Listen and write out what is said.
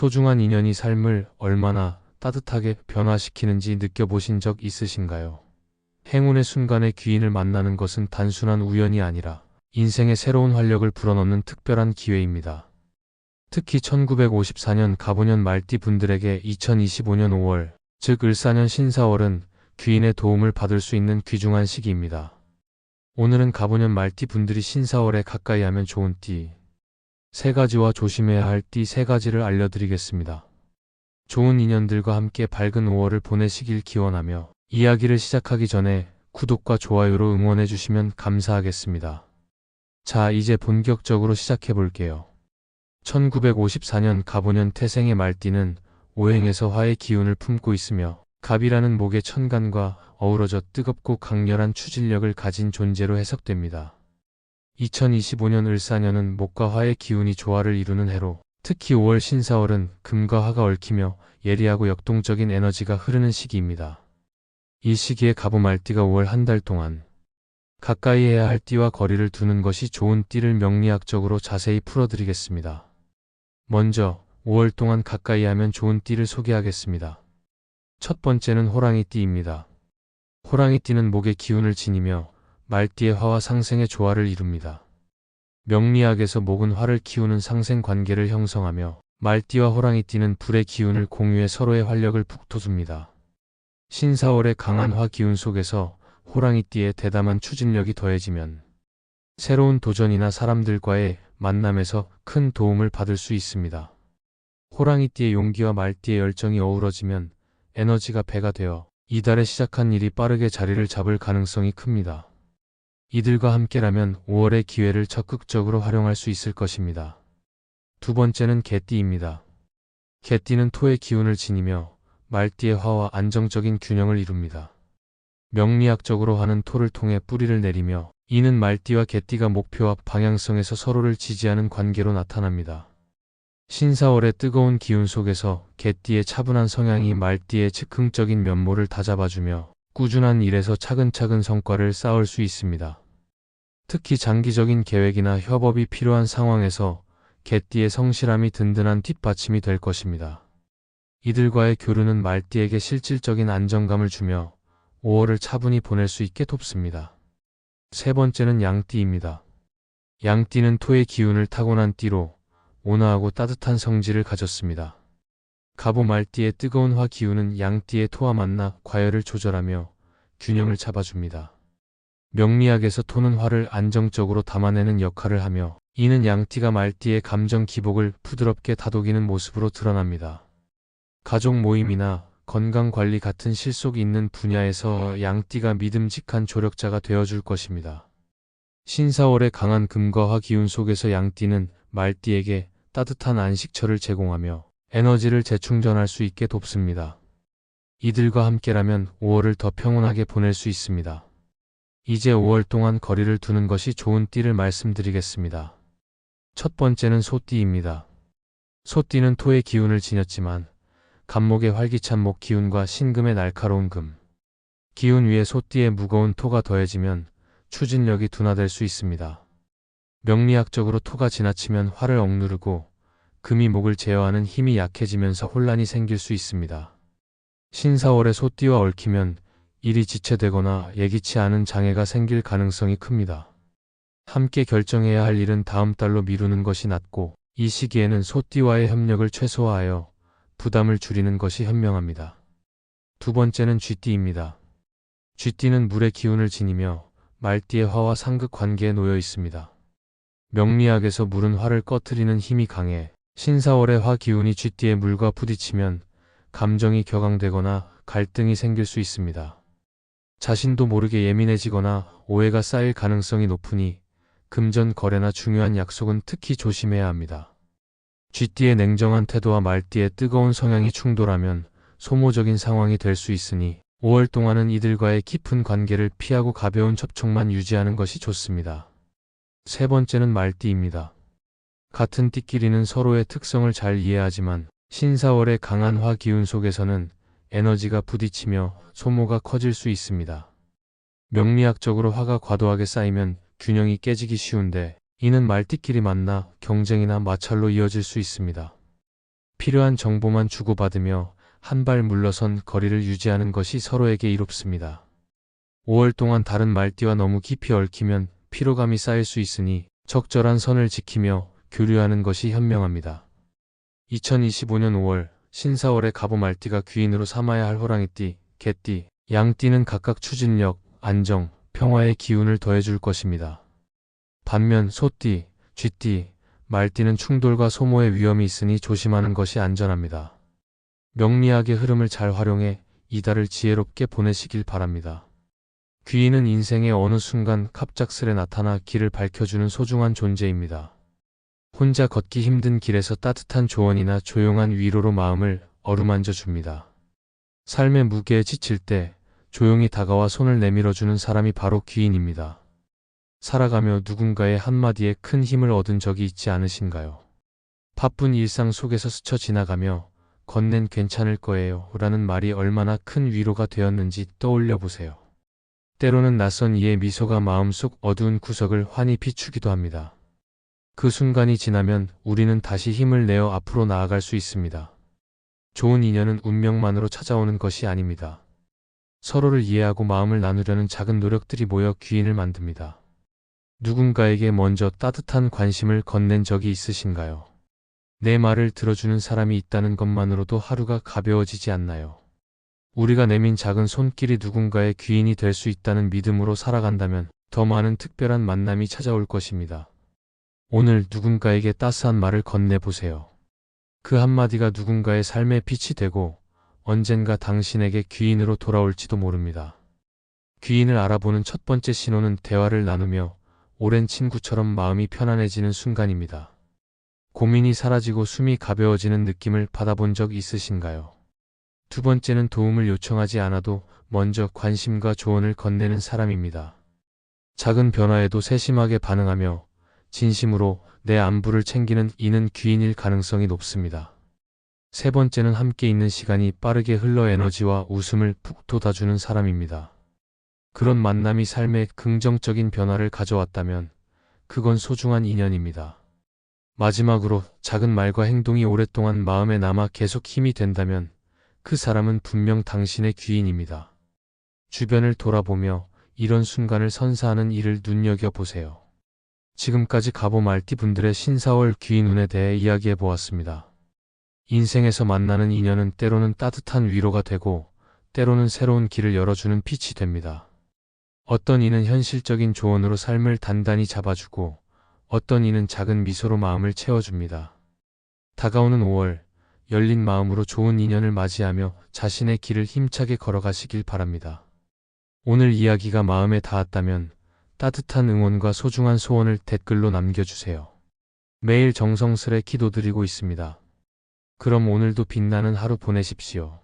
소중한 인연이 삶을 얼마나 따뜻하게 변화시키는지 느껴보신 적 있으신가요? 행운의 순간에 귀인을 만나는 것은 단순한 우연이 아니라 인생의 새로운 활력을 불어넣는 특별한 기회입니다. 특히 1954년 갑오년 말띠 분들에게 2025년 5월, 즉 을사년 신사월은 귀인의 도움을 받을 수 있는 귀중한 시기입니다. 오늘은 갑오년 말띠 분들이 신사월에 가까이 하면 좋은 띠 3가지와 조심해야 할 띠 3가지를 알려드리겠습니다. 좋은 인연들과 함께 밝은 5월을 보내시길 기원하며 이야기를 시작하기 전에 구독과 좋아요로 응원해 주시면 감사하겠습니다. 자, 이제 본격적으로 시작해 볼게요. 1954년 갑오년 태생의 말띠는 오행에서 화의 기운을 품고 있으며 갑이라는 목의 천간과 어우러져 뜨겁고 강렬한 추진력을 가진 존재로 해석됩니다. 2025년 을사년은 목과 화의 기운이 조화를 이루는 해로 특히 5월 신사월은 금과 화가 얽히며 예리하고 역동적인 에너지가 흐르는 시기입니다. 이 시기에 갑오 말띠가 5월 한 달 동안 가까이 해야 할 띠와 거리를 두는 것이 좋은 띠를 명리학적으로 자세히 풀어드리겠습니다. 먼저 5월 동안 가까이 하면 좋은 띠를 소개하겠습니다. 첫 번째는 호랑이띠입니다. 호랑이띠는 목의 기운을 지니며 말띠의 화와 상생의 조화를 이룹니다. 명리학에서 목은 화를 키우는 상생 관계를 형성하며 말띠와 호랑이띠는 불의 기운을 공유해 서로의 활력을 북돋웁니다. 신사월의 강한 화 기운 속에서 호랑이띠의 대담한 추진력이 더해지면 새로운 도전이나 사람들과의 만남에서 큰 도움을 받을 수 있습니다. 호랑이띠의 용기와 말띠의 열정이 어우러지면 에너지가 배가 되어 이달에 시작한 일이 빠르게 자리를 잡을 가능성이 큽니다. 이들과 함께라면 5월의 기회를 적극적으로 활용할 수 있을 것입니다. 두 번째는 개띠입니다. 개띠는 토의 기운을 지니며 말띠의 화와 안정적인 균형을 이룹니다. 명리학적으로 화는 토를 통해 뿌리를 내리며 이는 말띠와 개띠가 목표와 방향성에서 서로를 지지하는 관계로 나타납니다. 신사월의 뜨거운 기운 속에서 개띠의 차분한 성향이 말띠의 즉흥적인 면모를 다잡아주며 꾸준한 일에서 차근차근 성과를 쌓을 수 있습니다. 특히 장기적인 계획이나 협업이 필요한 상황에서 개띠의 성실함이 든든한 뒷받침이 될 것입니다. 이들과의 교류는 말띠에게 실질적인 안정감을 주며 5월을 차분히 보낼 수 있게 돕습니다. 세 번째는 양띠입니다. 양띠는 토의 기운을 타고난 띠로 온화하고 따뜻한 성질을 가졌습니다. 갑오 말띠의 뜨거운 화 기운은 양띠의 토와 만나 과열을 조절하며 균형을 잡아줍니다. 명리학에서 토는 화를 안정적으로 담아내는 역할을 하며 이는 양띠가 말띠의 감정 기복을 부드럽게 다독이는 모습으로 드러납니다. 가족 모임이나 건강관리 같은 실속 있는 분야에서 양띠가 믿음직한 조력자가 되어줄 것입니다. 신사월의 강한 금과 화 기운 속에서 양띠는 말띠에게 따뜻한 안식처를 제공하며 에너지를 재충전할 수 있게 돕습니다. 이들과 함께라면 5월을 더 평온하게 보낼 수 있습니다. 이제 5월 동안 거리를 두는 것이 좋은 띠를 말씀드리겠습니다. 첫 번째는 소띠입니다. 소띠는 토의 기운을 지녔지만 갑목의 활기찬 목 기운과 신금의 날카로운 금 기운 위에 소띠의 무거운 토가 더해지면 추진력이 둔화될 수 있습니다. 명리학적으로 토가 지나치면 화를 억누르고 금이 목을 제어하는 힘이 약해지면서 혼란이 생길 수 있습니다. 신사월의 소띠와 얽히면 일이 지체되거나 예기치 않은 장애가 생길 가능성이 큽니다. 함께 결정해야 할 일은 다음 달로 미루는 것이 낫고 이 시기에는 소띠와의 협력을 최소화하여 부담을 줄이는 것이 현명합니다. 두 번째는 쥐띠입니다. 쥐띠는 물의 기운을 지니며 말띠의 화와 상극 관계에 놓여 있습니다. 명리학에서 물은 화를 꺼트리는 힘이 강해 신사월의 화 기운이 쥐띠의 물과 부딪히면 감정이 격앙되거나 갈등이 생길 수 있습니다. 자신도 모르게 예민해지거나 오해가 쌓일 가능성이 높으니 금전 거래나 중요한 약속은 특히 조심해야 합니다. 쥐띠의 냉정한 태도와 말띠의 뜨거운 성향이 충돌하면 소모적인 상황이 될 수 있으니 5월 동안은 이들과의 깊은 관계를 피하고 가벼운 접촉만 유지하는 것이 좋습니다. 세 번째는 말띠입니다. 같은 띠끼리는 서로의 특성을 잘 이해하지만 신사월의 강한 화 기운 속에서는 에너지가 부딪히며 소모가 커질 수 있습니다. 명리학적으로 화가 과도하게 쌓이면 균형이 깨지기 쉬운데 이는 말띠끼리 만나 경쟁이나 마찰로 이어질 수 있습니다. 필요한 정보만 주고받으며 한 발 물러선 거리를 유지하는 것이 서로에게 이롭습니다. 5월 동안 다른 말띠와 너무 깊이 얽히면 피로감이 쌓일 수 있으니 적절한 선을 지키며 교류하는 것이 현명합니다. 2025년 5월 신사월의 갑오 말띠가 귀인으로 삼아야 할 호랑이띠, 개띠, 양띠는 각각 추진력, 안정, 평화의 기운을 더해줄 것입니다. 반면 소띠, 쥐띠, 말띠는 충돌과 소모의 위험이 있으니 조심하는 것이 안전합니다. 명리학의 흐름을 잘 활용해 이달을 지혜롭게 보내시길 바랍니다. 귀인은 인생의 어느 순간 갑작스레 나타나 길을 밝혀주는 소중한 존재입니다. 혼자 걷기 힘든 길에서 따뜻한 조언이나 조용한 위로로 마음을 어루만져 줍니다. 삶의 무게에 지칠 때 조용히 다가와 손을 내밀어주는 사람이 바로 귀인입니다. 살아가며 누군가의 한마디에 큰 힘을 얻은 적이 있지 않으신가요? 바쁜 일상 속에서 스쳐 지나가며 건넨 괜찮을 거예요 라는 말이 얼마나 큰 위로가 되었는지 떠올려 보세요. 때로는 낯선 이의 미소가 마음속 어두운 구석을 환히 비추기도 합니다. 그 순간이 지나면 우리는 다시 힘을 내어 앞으로 나아갈 수 있습니다. 좋은 인연은 운명만으로 찾아오는 것이 아닙니다. 서로를 이해하고 마음을 나누려는 작은 노력들이 모여 귀인을 만듭니다. 누군가에게 먼저 따뜻한 관심을 건넨 적이 있으신가요? 내 말을 들어주는 사람이 있다는 것만으로도 하루가 가벼워지지 않나요? 우리가 내민 작은 손길이 누군가의 귀인이 될 수 있다는 믿음으로 살아간다면 더 많은 특별한 만남이 찾아올 것입니다. 오늘 누군가에게 따스한 말을 건네보세요. 그 한마디가 누군가의 삶의 빛이 되고 언젠가 당신에게 귀인으로 돌아올지도 모릅니다. 귀인을 알아보는 첫 번째 신호는 대화를 나누며 오랜 친구처럼 마음이 편안해지는 순간입니다. 고민이 사라지고 숨이 가벼워지는 느낌을 받아본 적 있으신가요? 두 번째는 도움을 요청하지 않아도 먼저 관심과 조언을 건네는 사람입니다. 작은 변화에도 세심하게 반응하며 진심으로 내 안부를 챙기는 이는 귀인일 가능성이 높습니다. 세 번째는 함께 있는 시간이 빠르게 흘러 에너지와 웃음을 푹 돋아주는 사람입니다. 그런 만남이 삶에 긍정적인 변화를 가져왔다면 그건 소중한 인연입니다. 마지막으로 작은 말과 행동이 오랫동안 마음에 남아 계속 힘이 된다면 그 사람은 분명 당신의 귀인입니다. 주변을 돌아보며 이런 순간을 선사하는 일을 눈여겨보세요. 지금까지 갑오 말띠 분들의 신사월 귀인운에 대해 이야기해 보았습니다. 인생에서 만나는 인연은 때로는 따뜻한 위로가 되고 때로는 새로운 길을 열어주는 빛이 됩니다. 어떤 이는 현실적인 조언으로 삶을 단단히 잡아주고 어떤 이는 작은 미소로 마음을 채워줍니다. 다가오는 5월, 열린 마음으로 좋은 인연을 맞이하며 자신의 길을 힘차게 걸어가시길 바랍니다. 오늘 이야기가 마음에 닿았다면 따뜻한 응원과 소중한 소원을 댓글로 남겨주세요. 매일 정성스레 기도드리고 있습니다. 그럼 오늘도 빛나는 하루 보내십시오.